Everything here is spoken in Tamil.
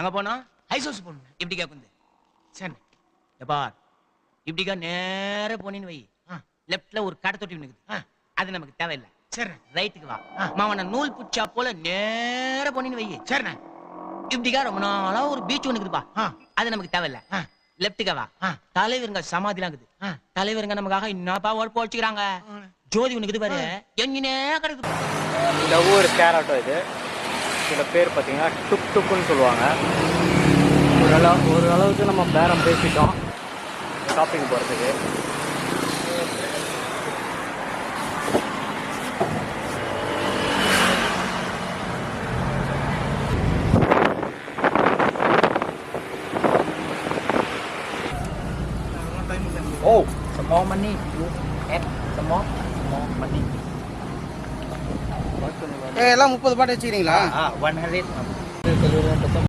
எங்க போனோம்? ஐஸ் ஹவுஸ் போகணும். இப்படிக்கா குந்து. சரி. எப்பா இப்படிக்கா நேர போனேன்னு வை. லெப்ட்ல ஒரு கடை தொட்டி நிக்குது. அது நமக்கு தேவையில்லை. சரி. ரைட்டுக்கு வா. மாவன நூல் புச்சா போல நேர போனேன்னு வை. சரிண்ணே. இப்படிக்கா ரொம்ப நாளா ஒரு பீச் ஒண்ணு இருக்குதுப்பா. அது நமக்கு தேவையில்லை. லெப்ட்டுக்கா வா. தலைவருங்க சமாதிலாம் இருக்குது. தலைவருங்க நமக்காக என்னப்பா உழைப்பு வச்சுக்கிறாங்க. ஜோதி ஒண்ணு இருக்குது பாரு. எங்கனே கிடக்குது. இந்த ஊர் ஷேர் ஆட்டோ இது. சில பேர் பார்த்தீங்கன்னா டுக் டுக்குன்னு சொல்லுவாங்க. ஓரளவுக்கு நம்ம பேரம் பேசிட்டோம் ஷாப்பிங் போகிறதுக்கு. Oh, small money. You add small money. எல்லாம் 30 பாட்டு வச்சுக்கிறீங்களா? 100